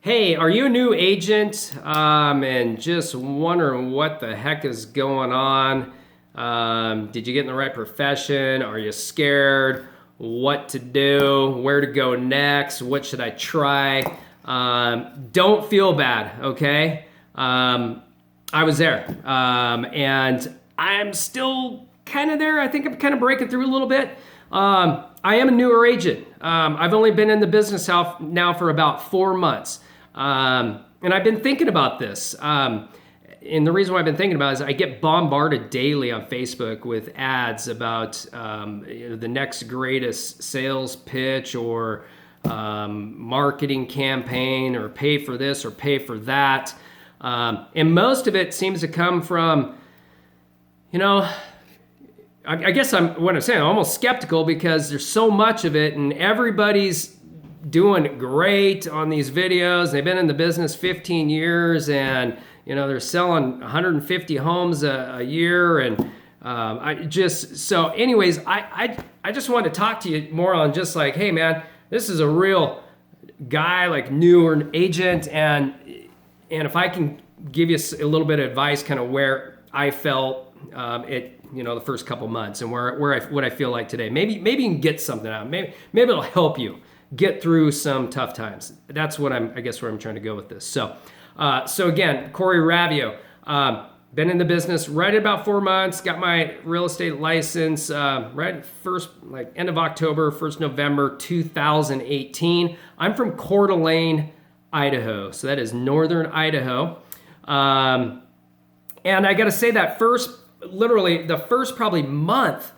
Hey, are you a new agent and just wondering what the heck is going on? Did you get in the right profession? Are you scared? What to do? Where to go next? What should I try? Don't feel bad, okay? I was there and I'm still kind of there. I think I'm kind of breaking through a little bit. I am a newer agent. I've only been in the business now for about 4 months. And I've been thinking about this. And the reason why I've been thinking about it is I get bombarded daily on Facebook with ads about the next greatest sales pitch or marketing campaign or pay for this or pay for that. And most of it seems to come from, I guess what I'm saying, I'm almost skeptical because there's so much of it and everybody's doing great on these videos. They've been in the business 15 years and they're selling 150 homes a year. And I just wanted to talk to you more on just like, hey man, this is a real guy, like newer agent, and if I can give you a little bit of advice, kind of where I felt the first couple months and what I feel like today. Maybe you can get something out. Maybe it'll help you get through some tough times. That's what where I'm trying to go with this. So again, Corey Raivio, been in the business right at about 4 months. Got my real estate license right first, like end of October, 1st November 2018. I'm from Coeur d'Alene, Idaho. So that is northern Idaho. And I got to say that literally the first probably month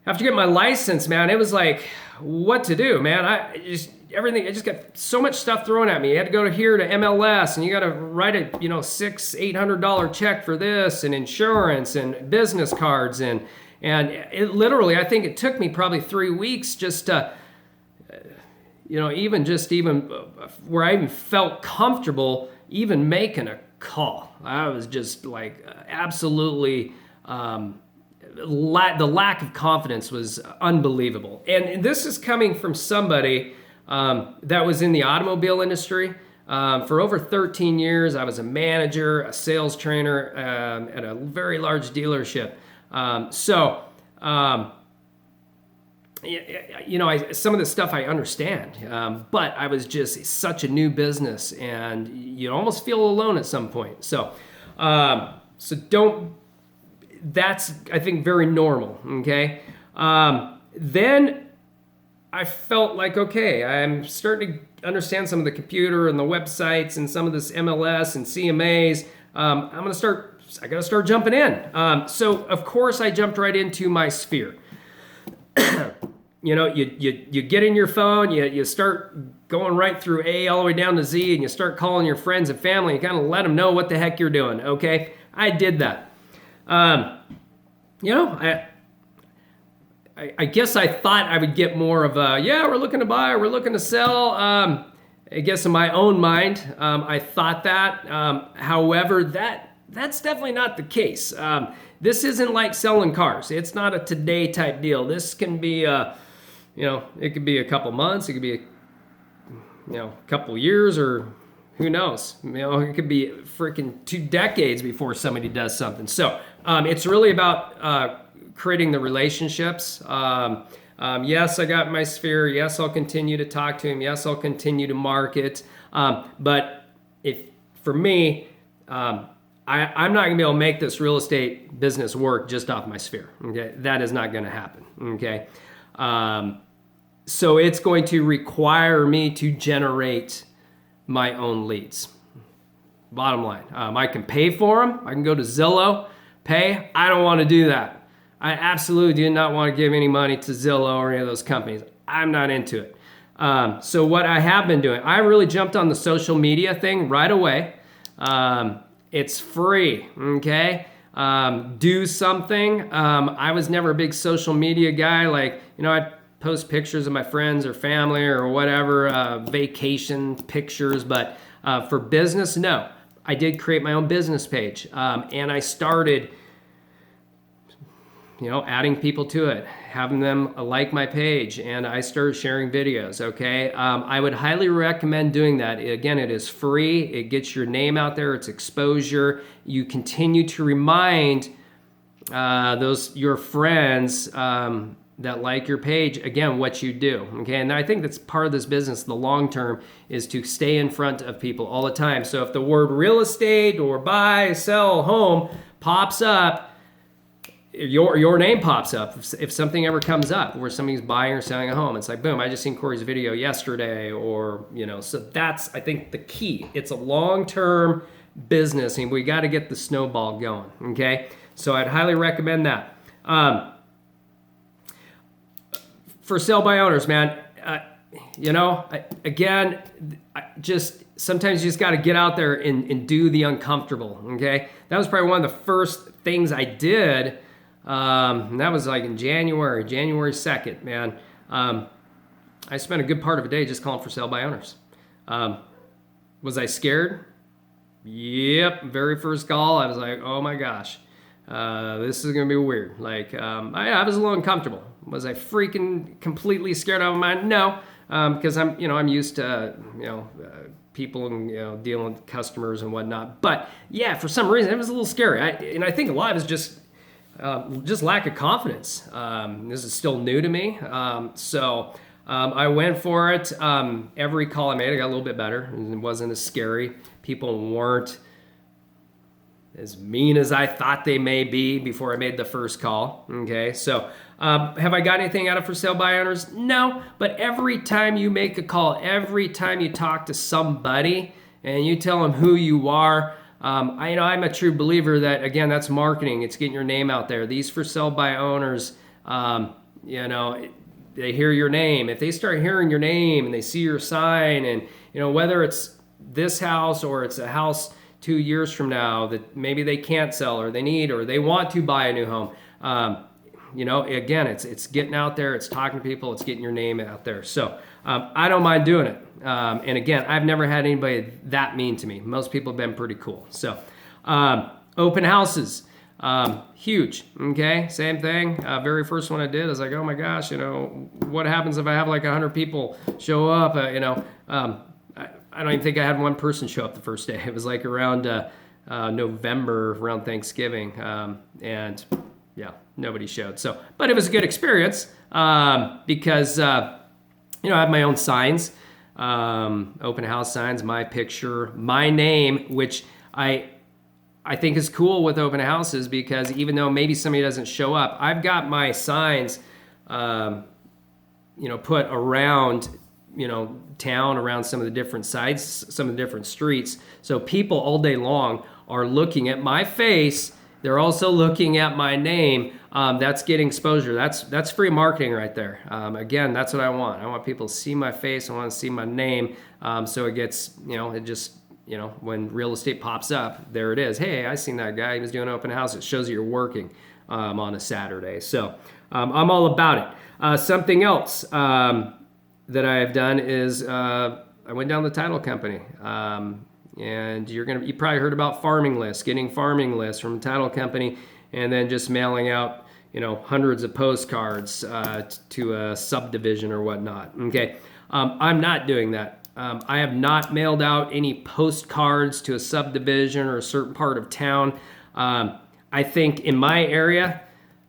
after getting my license, man, it was like, what to do, man? I just got so much stuff thrown at me. You had to go here to MLS and you got to write a, $600-800 check for this and insurance and business cards. And it literally, I think it took me probably 3 weeks just to, even where I even felt comfortable even making a call. I was just like absolutely, the lack of confidence was unbelievable. And this is coming from somebody that was in the automobile industry. For over 13 years, I was a manager, a sales trainer at a very large dealership. Some of this stuff I understand, but I was just such a new business, and you almost feel alone at some point. That's, I think, very normal, okay? Then I felt like, okay, I'm starting to understand some of the computer and the websites and some of this MLS and CMAs. I got to start jumping in. So, of course, I jumped right into my sphere. You get in your phone, you start going right through A all the way down to Z, and you start calling your friends and family and kind of let them know what the heck you're doing, okay? I did that. I guess I thought I would get more of we're looking to buy, or we're looking to sell. I guess in my own mind, I thought that. However, that's definitely not the case. This isn't like selling cars. It's not a today type deal. This can be, it could be a couple months. It could be, a couple years, or who knows? It could be freaking 2 decades before somebody does something. So it's really about creating the relationships. Yes, I got my sphere. Yes, I'll continue to talk to him. Yes, I'll continue to market. But for me, I'm not going to be able to make this real estate business work just off my sphere. Okay, that is not going to happen. Okay, so it's going to require me to generate my own leads. Bottom line, I can pay for them. I can go to Zillow, pay. I don't want to do that. I absolutely do not want to give any money to Zillow or any of those companies. I'm not into it. So what I have been doing, I really jumped on the social media thing right away. It's free, okay? Do something. I was never a big social media guy. I'd post pictures of my friends or family or whatever, vacation pictures. But for business, no. I did create my own business page. And I started, adding people to it, having them like my page, and I started sharing videos. Okay, I would highly recommend doing that. Again, it is free. It gets your name out there. It's exposure. You continue to remind your friends that like your page, again, what you do. Okay, and I think that's part of this business. The long term is to stay in front of people all the time. So if the word real estate or buy, sell, home pops up, your name pops up. If something ever comes up where somebody's buying or selling a home, it's like, boom, I just seen Corey's video yesterday, or, so that's, I think, the key. It's a long-term business, and we got to get the snowball going, okay? So I'd highly recommend that. For sale by owners, man, sometimes you just got to get out there and do the uncomfortable, okay? That was probably one of the first things I did. And that was like in January 2nd, man. I spent a good part of a day just calling for sale by owners. Was I scared? Yep. Very first call, I was like, oh my gosh, this is going to be weird. Like, I was a little uncomfortable. Was I freaking completely scared out of my mind? No. Because I'm used to, people and, dealing with customers and whatnot. But yeah, for some reason, it was a little scary. I think a lot of it is just lack of confidence. This is still new to me. So I went for it. Every call I made, I got a little bit better. It wasn't as scary. People weren't as mean as I thought they may be before I made the first call. Okay, so have I got anything out of for sale by owners? No, but every time you make a call, every time you talk to somebody and you tell them who you are, I'm a true believer that, again, that's marketing. It's getting your name out there. These for sale by owners, they hear your name. If they start hearing your name and they see your sign, and whether it's this house or it's a house 2 years from now that maybe they can't sell, or they need, or they want to buy a new home, again, it's getting out there, it's talking to people, it's getting your name out there. So I don't mind doing it. And again, I've never had anybody that mean to me. Most people have been pretty cool. So open houses, huge. Okay, same thing. Very first one I did, I was like, oh my gosh, what happens if I have like 100 people show up? I don't even think I had one person show up the first day. It was like around November, around Thanksgiving, and yeah, nobody showed. So, but it was a good experience because I have my own signs, open house signs, my picture, my name, which I think is cool with open houses, because even though maybe somebody doesn't show up, I've got my signs, put around, town, around some of the different sides, some of the different streets. So people all day long are looking at my face. They're also looking at my name. That's getting exposure. That's free marketing right there. Again, that's what I want. I want people to see my face. I want to see my name. So it gets, when real estate pops up, there it is. Hey, I seen that guy. He was doing an open house. It shows you're working on a Saturday. So I'm all about it. Something else that I have done is I went down the title company. And you probably heard about farming lists, getting farming lists from a title company, and then just mailing out, hundreds of postcards to a subdivision or whatnot. Okay, I'm not doing that. I have not mailed out any postcards to a subdivision or a certain part of town. I think in my area,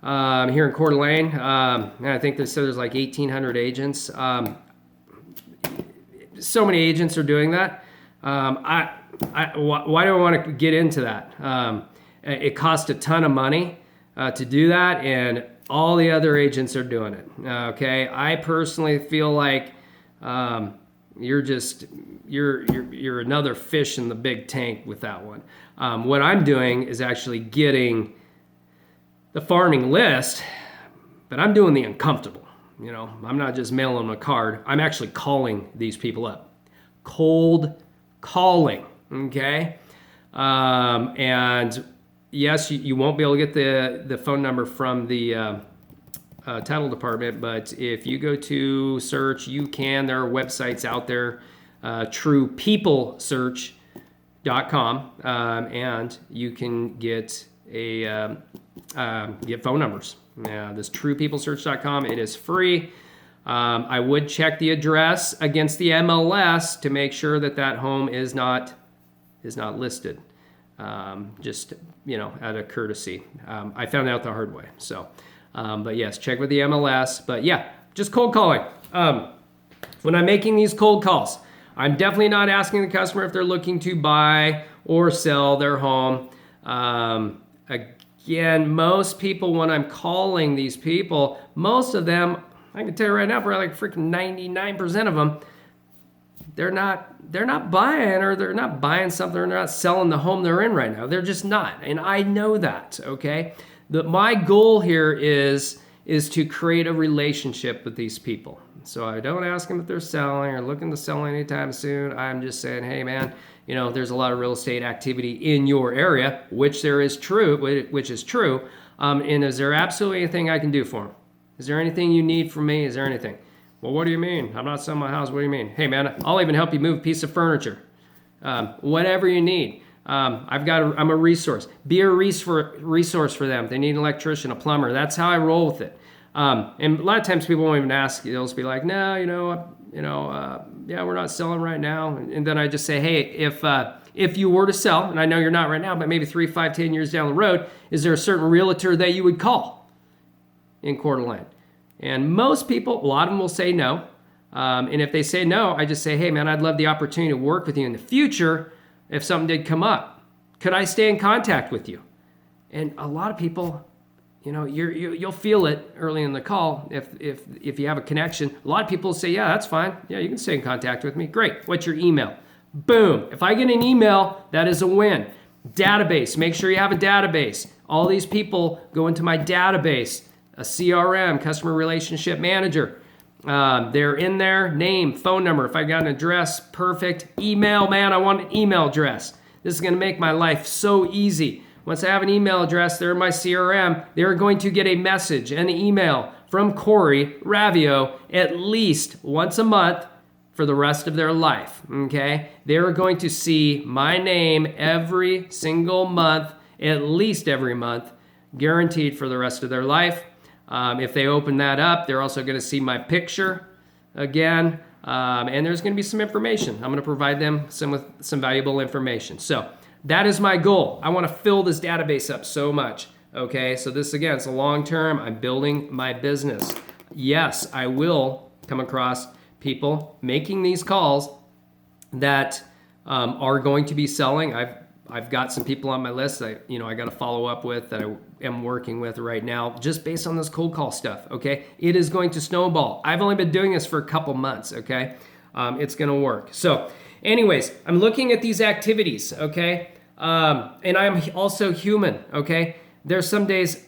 here in Coeur d'Alene, I think they said there's like 1,800 agents. So many agents are doing that. Why do I want to get into that? It costs a ton of money to do that, and all the other agents are doing it. Okay, I personally feel like you're another fish in the big tank with that one. What I'm doing is actually getting the farming list, but I'm doing the uncomfortable. I'm not just mailing them a card. I'm actually calling these people up. Cold calling, okay? And yes, you won't be able to get the phone number from the title department, but if you go to search, you can. There are websites out there, truepeoplesearch.com, and you can get get phone numbers. This truepeoplesearch.com, it is free. I would check the address against the MLS to make sure that that home is not listed. Just, out of courtesy. I found out the hard way. So, but yes, check with the MLS. But yeah, just cold calling. When I'm making these cold calls, I'm definitely not asking the customer if they're looking to buy or sell their home. Again, most people, when I'm calling these people, most of them, I can tell you right now, probably like freaking 99% of them, they're not buying, or they're not buying something, or they're not selling the home they're in right now. They're just not. And I know that, okay? My goal here is to create a relationship with these people. So I don't ask them if they're selling or looking to sell anytime soon. I'm just saying, hey man, there's a lot of real estate activity in your area, which is true. And is there absolutely anything I can do for them? Is there anything you need from me? Is there anything? Well, what do you mean? I'm not selling my house. What do you mean? Hey man, I'll even help you move a piece of furniture. Whatever you need. I'm a resource. Be a resource for them. If they need an electrician, a plumber. That's how I roll with it. And a lot of times people won't even ask. They'll just be like, no, yeah, we're not selling right now. And then I just say, hey, if you were to sell, and I know you're not right now, but maybe 3, 5, 10 years down the road, is there a certain realtor that you would call in Coeur d'Alene? And most people, a lot of them will say no. And if they say no, I just say, hey man, I'd love the opportunity to work with you in the future if something did come up. Could I stay in contact with you? And a lot of people, you'll feel it early in the call if you have a connection. A lot of people say, yeah, that's fine. Yeah, you can stay in contact with me. Great. What's your email? Boom. If I get an email, that is a win. Database. Make sure you have a database. All these people go into my database, a CRM, customer relationship manager. They're in there, name, phone number. If I got an address, perfect. Email, man, I want an email address. This is going to make my life so easy. Once I have an email address, they're in my CRM. They're going to get a message, an email from Corey Raivio at least once a month for the rest of their life, okay? They're going to see my name every single month, at least every month, guaranteed for the rest of their life. If they open that up, they're also going to see my picture again, and there's going to be some information. I'm going to provide them with some valuable information. So that is my goal. I want to fill this database up so much. Okay, so this again, it's a long term. I'm building my business. Yes, I will come across people making these calls that are going to be selling. I've got some people on my list that I got to follow up with, that I am working with right now, just based on this cold call stuff. Okay, it is going to snowball. I've only been doing this for a couple months. Okay, it's going to work. So, anyways, I'm looking at these activities. Okay, and I'm also human. Okay, there's some days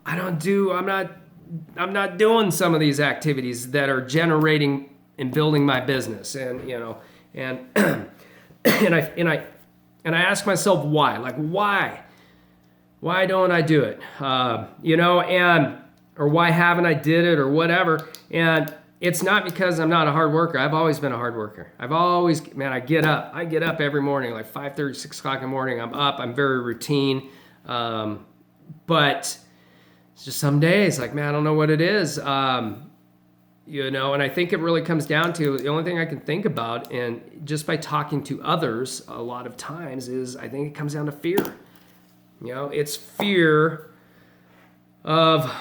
I'm not doing some of these activities that are generating and building my business, and and I ask myself why. Like why don't I do it? Or why haven't I did it, or whatever. And it's not because I'm not a hard worker. I've always been a hard worker. I get up every morning, like 5:30, 6 o'clock in the morning. I'm up. I'm very routine. But it's just some days, like, man, I don't know what it is. And I think it really comes down to, the only thing I can think about, and just by talking to others a lot of times, is I think it comes down to fear. It's fear of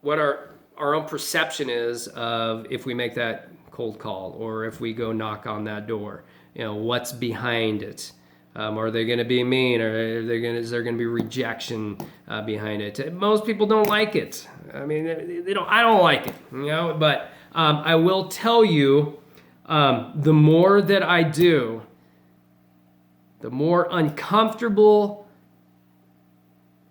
what our own perception is of if we make that cold call, or if we go knock on that door. What's behind it? Are they going to be mean, or is there going to be rejection behind it? Most people don't like it. I mean, I don't like it, But I will tell you, the more that I do, the more uncomfortable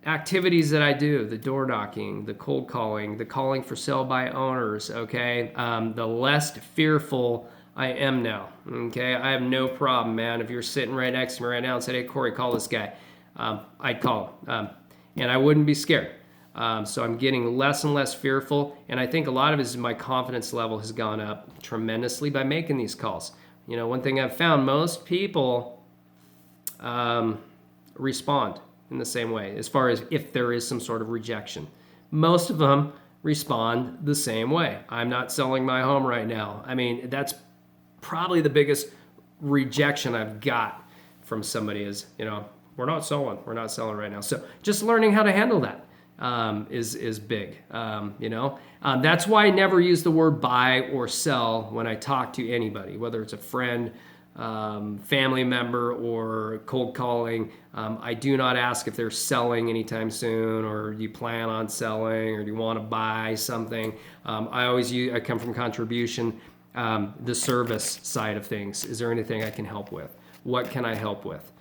activities that I do, the door knocking, the cold calling, the calling for sale by owners, okay, the less fearful I am now, okay? I have no problem, man. If you're sitting right next to me right now and said, hey, Corey, call this guy, I'd call him, and I wouldn't be scared. So I'm getting less and less fearful, and I think a lot of it is my confidence level has gone up tremendously by making these calls. One thing I've found, most people respond in the same way as far as if there is some sort of rejection. Most of them respond the same way. I'm not selling my home right now. I mean, that's probably the biggest rejection I've got from somebody is, we're not selling right now. So just learning how to handle that is big. That's why I never use the word buy or sell when I talk to anybody, whether it's a friend, family member, or cold calling. I do not ask if they're selling anytime soon, or do you plan on selling, or do you want to buy something. I come from contribution, the service side of things. Is there anything I can help with? What can I help with?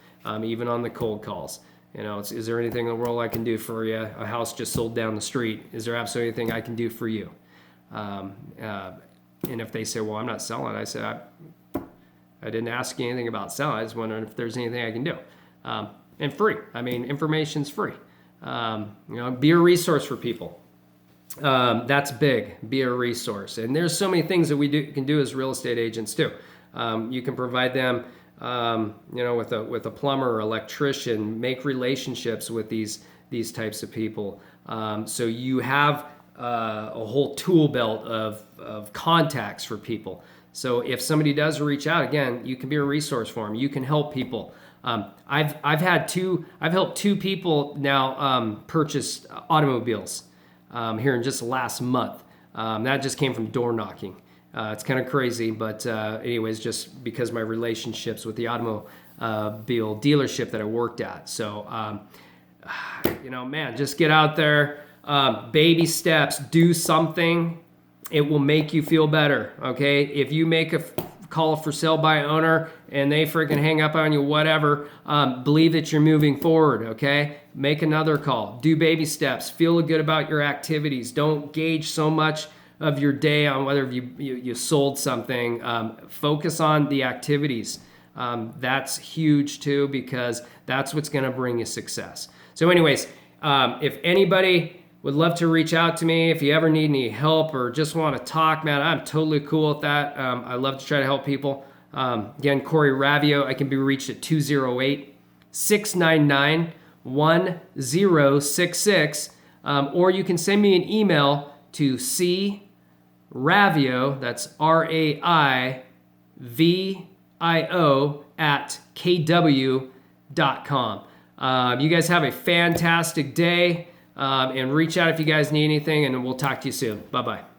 Even on the cold calls. Is there anything in the world I can do for you? A house just sold down the street. Is there absolutely anything I can do for you? And if they say, well, I'm not selling, I say, I didn't ask you anything about selling. I just wondering if there's anything I can do. And free. I mean, information's free. Be a resource for people. That's big. Be a resource. And there's so many things that we can do as real estate agents too. You can provide them, with a plumber or electrician, make relationships with these types of people. So you have a whole tool belt of contacts for people. So if somebody does reach out, again, you can be a resource for them. You can help people. I've helped two people now purchase automobiles here in just the last month. That just came from door knocking. It's kind of crazy, but anyways, just because of my relationships with the automobile dealership that I worked at. So, just get out there, baby steps, do something. It will make you feel better, okay? If you make a call for sale by owner and they freaking hang up on you, whatever, believe that you're moving forward, okay? Make another call. Do baby steps. Feel good about your activities. Don't gauge so much of your day on whether you sold something. Focus on the activities. That's huge too, because that's what's going to bring you success. So anyways, if anybody would love to reach out to me, if you ever need any help or just want to talk, man, I'm totally cool with that. I love to try to help people. Again, Corey Raivio, I can be reached at 208-699-1066. Or you can send me an email to Raivio, that's RAIVIO @kw.com. You guys have a fantastic day, and reach out if you guys need anything, and we'll talk to you soon. Bye-bye.